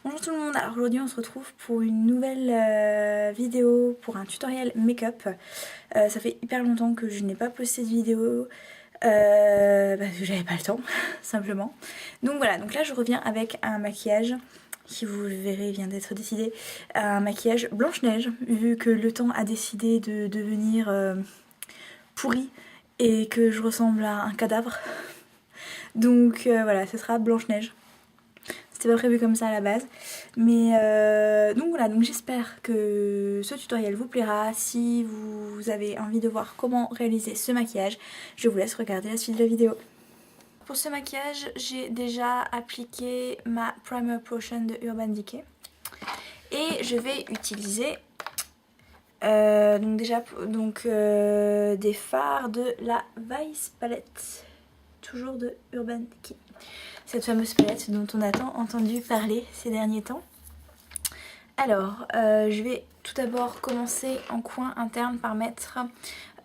Bonjour tout le monde, alors aujourd'hui on se retrouve pour une nouvelle vidéo pour un tutoriel make-up. Ça fait hyper longtemps que je n'ai pas posté de vidéo parce que j'avais pas le temps simplement. Donc voilà, donc là je reviens avec un maquillage qui, vous verrez, vient d'être décidé, un maquillage Blanche-Neige vu que le temps a décidé de devenir pourri et que je ressemble à un cadavre. Donc voilà, ce sera Blanche-Neige. C'était pas prévu comme ça à la base. Mais donc voilà, donc j'espère que ce tutoriel vous plaira. Si vous avez envie de voir comment réaliser ce maquillage, je vous laisse regarder la suite de la vidéo. Pour ce maquillage, j'ai déjà appliqué ma Primer Potion de Urban Decay. Et je vais utiliser des fards de la Vice Palette. Toujours de Urban Decay. Cette fameuse palette dont on a tant entendu parler ces derniers temps. Alors, je vais tout d'abord commencer en coin interne par mettre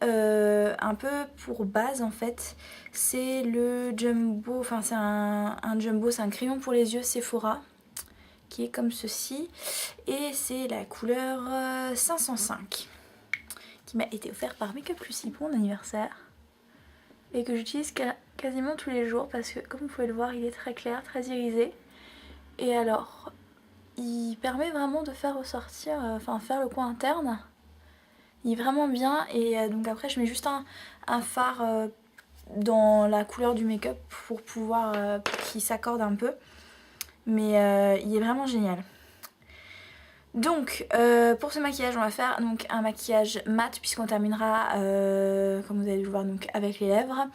un peu pour base en fait. C'est le Jumbo, enfin c'est un Jumbo, c'est un crayon pour les yeux Sephora qui est comme ceci. Et c'est la couleur 505 qui m'a été offert par Makeup Lucie pour mon anniversaire. Et que j'utilise quasiment tous les jours parce que comme vous pouvez le voir il est très clair, très irisé. Et alors il permet vraiment de faire ressortir, faire le coin interne. Il est vraiment bien et donc après je mets juste un fard dans la couleur du make-up pour pouvoir qu'il s'accorde un peu. Mais il est vraiment génial. Donc pour ce maquillage on va faire donc un maquillage mat puisqu'on terminera comme vous allez le voir donc avec les lèvres.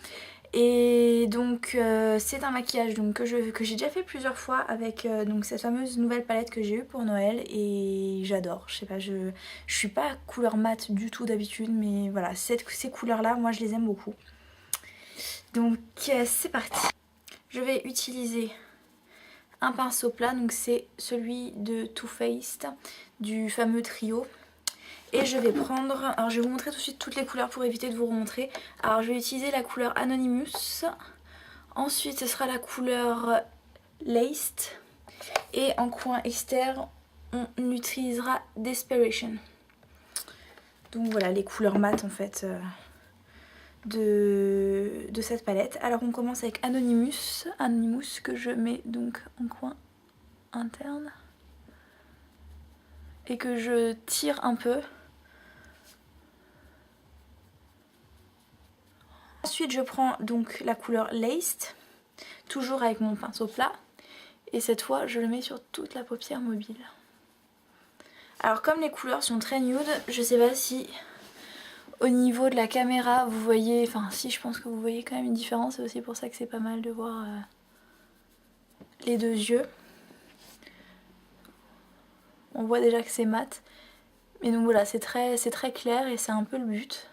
Et donc c'est un maquillage donc, que j'ai déjà fait plusieurs fois avec donc cette fameuse nouvelle palette que j'ai eue pour Noël et j'adore. Je sais pas, je suis pas couleur mat du tout d'habitude mais voilà, ces couleurs là moi je les aime beaucoup. Donc c'est parti. Je vais utiliser un pinceau plat, donc c'est celui de Too Faced du fameux trio. Et je vais prendre, alors je vais vous montrer tout de suite toutes les couleurs pour éviter de vous remontrer. Alors je vais utiliser la couleur Anonymous, ensuite ce sera la couleur Laced et en coin externe on utilisera Desperation. Donc voilà les couleurs mat en fait de cette palette. Alors on commence avec Anonymous que je mets donc en coin interne et que je tire un peu. Ensuite je prends donc la couleur Laced, toujours avec mon pinceau plat, et cette fois je le mets sur toute la paupière mobile. Alors comme les couleurs sont très nude, je sais pas si au niveau de la caméra vous voyez, enfin si je pense que vous voyez quand même une différence, c'est aussi pour ça que c'est pas mal de voir les deux yeux. On voit déjà que c'est mat, mais donc voilà c'est très clair et c'est un peu le but.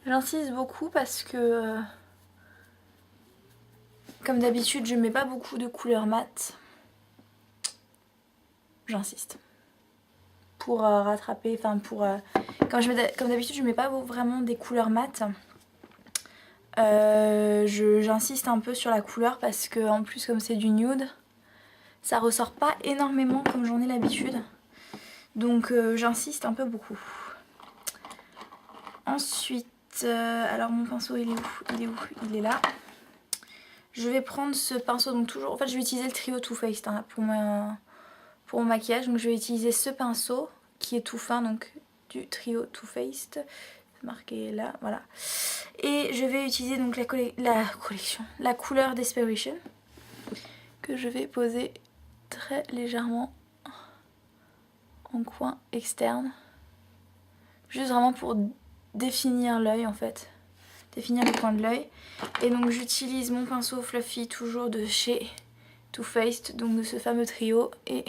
J'insiste beaucoup parce que comme d'habitude je mets pas beaucoup de couleurs mat. J'insiste. Pour rattraper, comme d'habitude je mets pas vraiment des couleurs mat. J'insiste un peu sur la couleur parce que en plus comme c'est du nude, ça ressort pas énormément comme j'en ai l'habitude. Donc j'insiste un peu beaucoup. Ensuite, alors mon pinceau il est où? Il est là. Je vais prendre ce pinceau, donc toujours, en fait je vais utiliser le trio Too Faced hein, pour mon maquillage. Donc je vais utiliser ce pinceau qui est tout fin, donc du trio Too Faced. Marqué là, voilà. Et je vais utiliser donc la couleur Desperation que je vais poser très légèrement en coin externe. Juste vraiment pour définir l'œil en fait. Définir le coin de l'œil. Et donc j'utilise mon pinceau Fluffy toujours de chez Too Faced, donc de ce fameux trio, et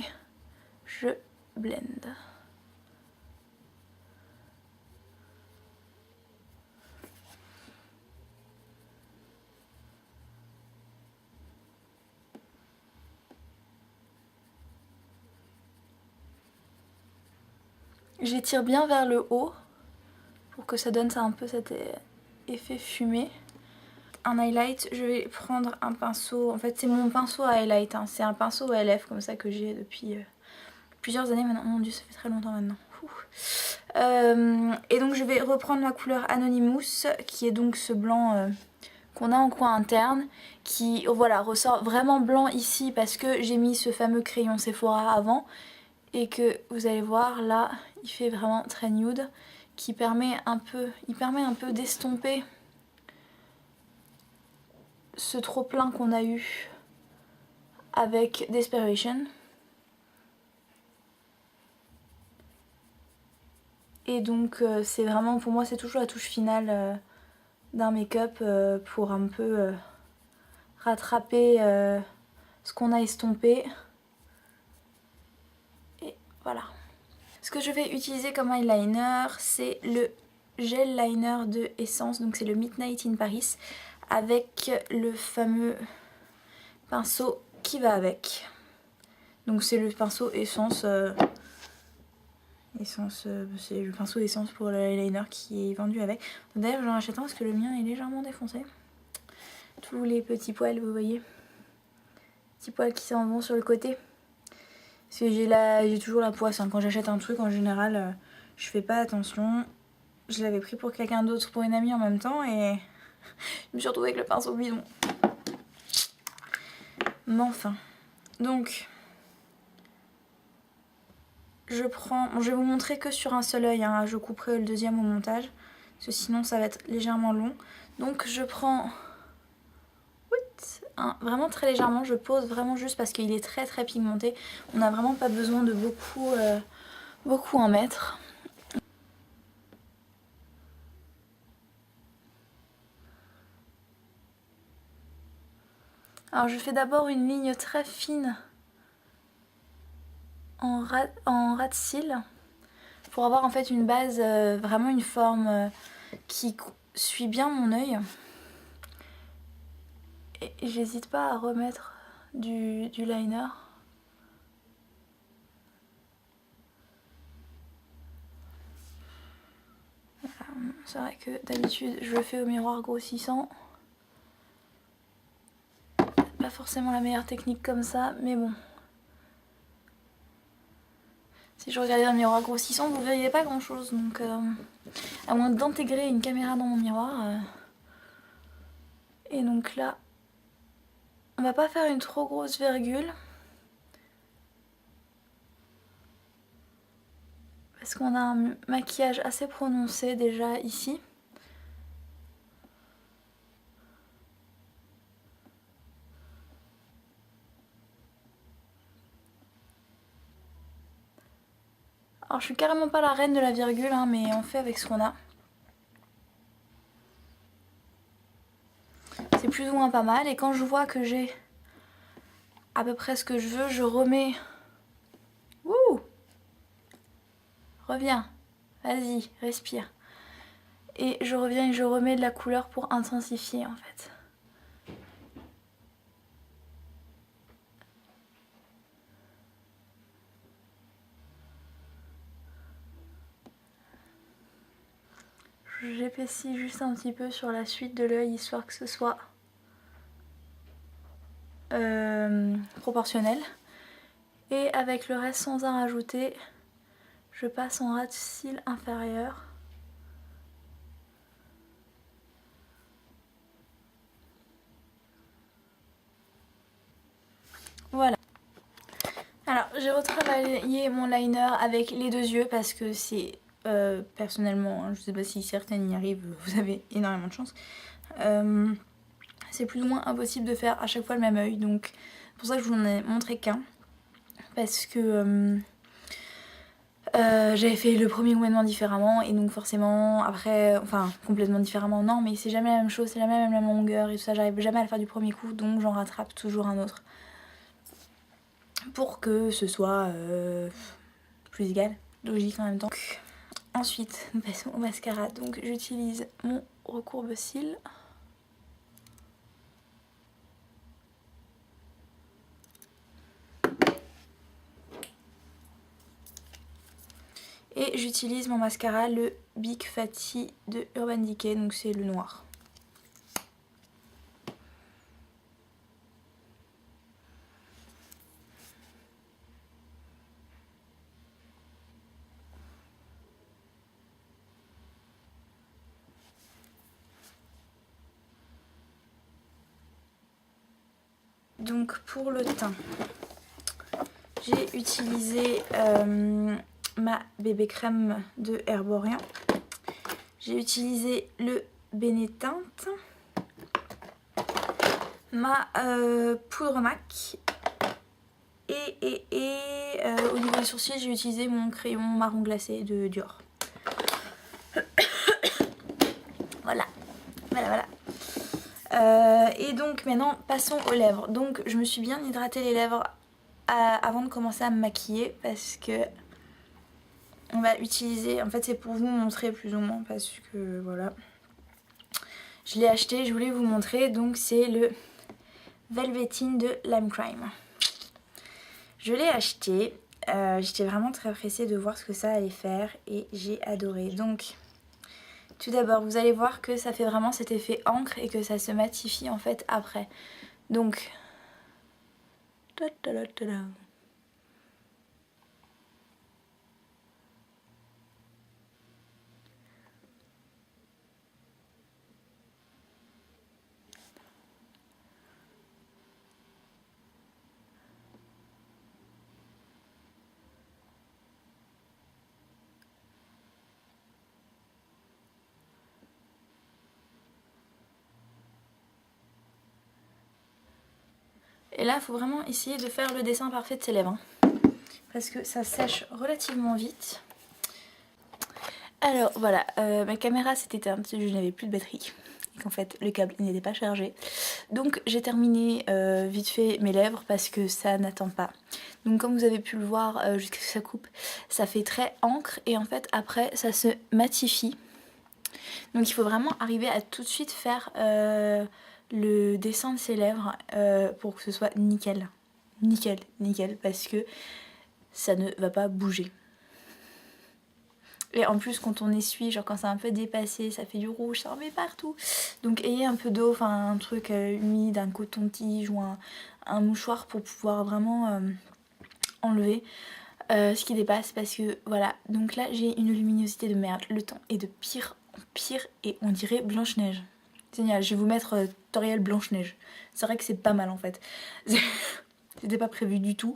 je blende. J'étire bien vers le haut pour que ça donne un peu cet effet fumé. Un highlight, je vais prendre un pinceau, en fait c'est mon pinceau à highlight, hein. C'est un pinceau à LF comme ça que j'ai depuis plusieurs années maintenant. Mon dieu, ça fait très longtemps maintenant. Et donc je vais reprendre ma couleur Anonymous qui est donc ce blanc qu'on a en coin interne qui voilà, ressort vraiment blanc ici parce que j'ai mis ce fameux crayon Sephora avant et que vous allez voir là il fait vraiment très nude qui permet un peu, d'estomper ce trop plein qu'on a eu avec Desperation. Et donc c'est vraiment, pour moi c'est toujours la touche finale d'un make-up pour un peu rattraper ce qu'on a estompé. Et voilà. Ce que je vais utiliser comme eyeliner, c'est le gel liner de Essence, donc c'est le Midnight in Paris, avec le fameux pinceau qui va avec. Donc c'est le pinceau Essence, c'est le pinceau Essence pour l'eyeliner qui est vendu avec. D'ailleurs j'en rachète un parce que le mien est légèrement défoncé. Tous les petits poils, vous voyez, petits poils qui s'en vont sur le côté. Parce que j'ai toujours la poisse, hein. Quand j'achète un truc en général je fais pas attention. Je l'avais pris pour quelqu'un d'autre, pour une amie en même temps, et je me suis retrouvée avec le pinceau bidon. Mais enfin. Donc, je prends... Bon, je vais vous montrer que sur un seul œil, hein. Je couperai le deuxième au montage, parce que sinon ça va être légèrement long. Donc je prends... vraiment très légèrement, je pose vraiment juste parce qu'il est très très pigmenté. On n'a vraiment pas besoin de beaucoup en mettre. Alors je fais d'abord une ligne très fine en ras de cils pour avoir en fait une base, vraiment une forme qui suit bien mon œil. Et j'hésite pas à remettre du liner. Voilà. C'est vrai que d'habitude je le fais au miroir grossissant. Pas forcément la meilleure technique comme ça, mais bon. Si je regardais dans le miroir grossissant, vous verriez pas grand chose, donc à moins d'intégrer une caméra dans mon miroir. Et donc là, on va pas faire une trop grosse virgule. Parce qu'on a un maquillage assez prononcé déjà ici. Alors je suis carrément pas la reine de la virgule, hein, mais on fait avec ce qu'on a. C'est plus ou moins pas mal, et quand je vois que j'ai à peu près ce que je veux, je remets... Wouh! Reviens, vas-y, respire. Et je reviens et je remets de la couleur pour intensifier en fait. J'épaissis juste un petit peu sur la suite de l'œil histoire que ce soit proportionnel. Et avec le reste sans en rajouter, je passe en ras de cils inférieur. Voilà. Alors j'ai retravaillé mon liner avec les deux yeux parce que c'est personnellement, hein, je sais pas si certaines y arrivent, vous avez énormément de chance. C'est plus ou moins impossible de faire à chaque fois le même œil, donc c'est pour ça que je vous en ai montré qu'un. Parce que j'avais fait le premier complètement différemment et donc forcément après, enfin complètement différemment non, mais c'est jamais la même chose, c'est jamais la même longueur et tout ça, j'arrive jamais à le faire du premier coup, donc j'en rattrape toujours un autre pour que ce soit plus égal, logique en même temps. Ensuite nous passons au mascara, donc j'utilise mon recourbe-cils. Et Et j'utilise mon mascara, le Big Fatty de Urban Decay, donc c'est le noir. Donc pour le teint, j'ai utilisé ma bébé crème de Herborian. J'ai utilisé le Bénéteinte, ma poudre MAC et au niveau des sourcils, j'ai utilisé mon crayon marron glacé de Dior. Voilà. Et donc maintenant passons aux lèvres. Donc je me suis bien hydratée les lèvres avant de commencer à me maquiller parce que on va utiliser, en fait c'est pour vous montrer plus ou moins parce que voilà, je l'ai acheté, je voulais vous montrer. Donc c'est le Velveteen de Lime Crime. Je l'ai acheté, j'étais vraiment très pressée de voir ce que ça allait faire et j'ai adoré. Donc tout d'abord, vous allez voir que ça fait vraiment cet effet encre et que ça se matifie en fait après. Donc, et là, il faut vraiment essayer de faire le dessin parfait de ses lèvres. Parce que ça sèche relativement vite. Alors voilà, ma caméra s'est éteinte, je n'avais plus de batterie. Et qu'en fait, le câble n'était pas chargé. Donc j'ai terminé vite fait mes lèvres parce que ça n'attend pas. Donc comme vous avez pu le voir jusqu'à ce que ça coupe, ça fait très encre. Et en fait, après, ça se matifie. Donc il faut vraiment arriver à tout de suite faire le dessin de ses lèvres pour que ce soit nickel. Nickel, parce que ça ne va pas bouger. Et en plus quand on essuie, genre quand c'est un peu dépassé, ça fait du rouge, ça en met partout. Donc ayez un peu d'eau, enfin un truc humide, un coton-tige ou un mouchoir pour pouvoir vraiment enlever ce qui dépasse. Parce que voilà, donc là j'ai une luminosité de merde. Le temps est de pire en pire et on dirait Blanche-Neige. Génial, je vais vous mettre tutoriel Blanche-Neige. C'est vrai que c'est pas mal en fait. C'était pas prévu du tout.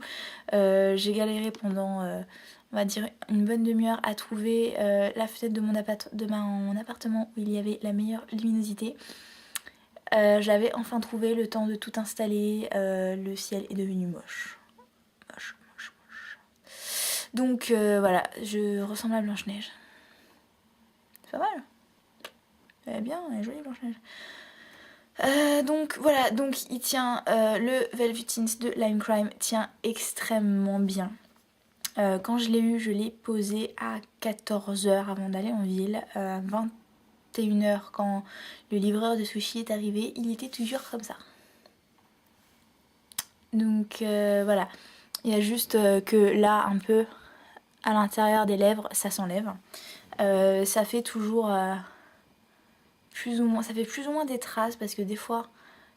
J'ai galéré pendant, on va dire, une bonne demi-heure à trouver la fenêtre de mon appartement où il y avait la meilleure luminosité. J'avais enfin trouvé, le temps de tout installer. Le ciel est devenu moche. Moche. Donc voilà, je ressemble à Blanche-Neige. C'est pas mal. Elle est bien, elle est jolie Blanche-Neige. Donc voilà, donc il tient, le Velveteen de Lime Crime tient extrêmement bien. Quand je l'ai eu, je l'ai posé à 14h avant d'aller en ville. À 21h quand le livreur de sushi est arrivé, il était toujours comme ça. Donc voilà, il y a juste que là un peu à l'intérieur des lèvres ça s'enlève. Ça fait toujours... plus ou moins, ça fait plus ou moins des traces parce que des fois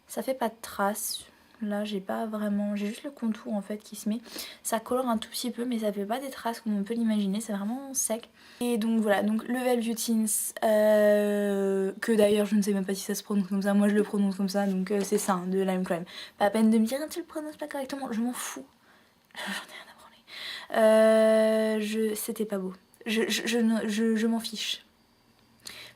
ça fait pas de traces. Là j'ai pas vraiment, j'ai juste le contour en fait qui se met. Ça colore un tout petit peu mais ça fait pas des traces comme on peut l'imaginer, c'est vraiment sec. Et donc voilà, donc le Velveteen, que d'ailleurs je ne sais même pas si ça se prononce comme ça, moi je le prononce comme ça, donc c'est ça, de Lime Crime. Pas à peine de me dire tu le prononces pas correctement, je m'en fous. J'en ai rien à branler. C'était pas beau. Je m'en fiche.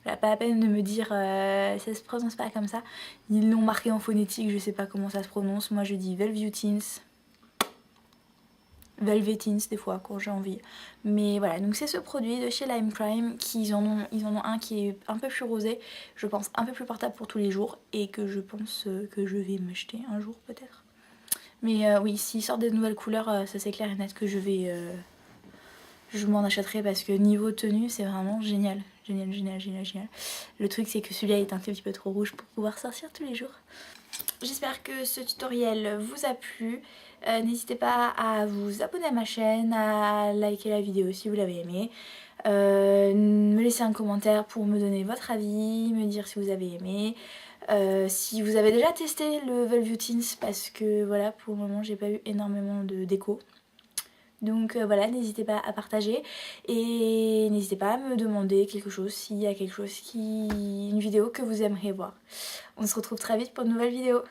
Pas la peine de me dire ça se prononce pas comme ça. Ils l'ont marqué en phonétique, je sais pas comment ça se prononce. Moi je dis Velveteen des fois quand j'ai envie. Mais voilà, donc c'est ce produit de chez Lime Crime qu'ils en ont un qui est un peu plus rosé, je pense un peu plus portable pour tous les jours et que je pense que je vais m'acheter un jour peut-être. Mais oui, s'ils sortent des nouvelles couleurs, ça c'est clair et net que je m'en achèterai parce que niveau tenue c'est vraiment génial. Génial. Le truc c'est que celui-là est un petit peu trop rouge pour pouvoir sortir tous les jours. J'espère que ce tutoriel vous a plu. N'hésitez pas à vous abonner à ma chaîne, à liker la vidéo si vous l'avez aimé. Me laisser un commentaire pour me donner votre avis, me dire si vous avez aimé. Si vous avez déjà testé le Velveteens, parce que voilà, pour le moment j'ai pas eu énormément de déco. Donc voilà, n'hésitez pas à partager et n'hésitez pas à me demander quelque chose s'il y a quelque chose une vidéo que vous aimeriez voir. On se retrouve très vite pour une nouvelle vidéo.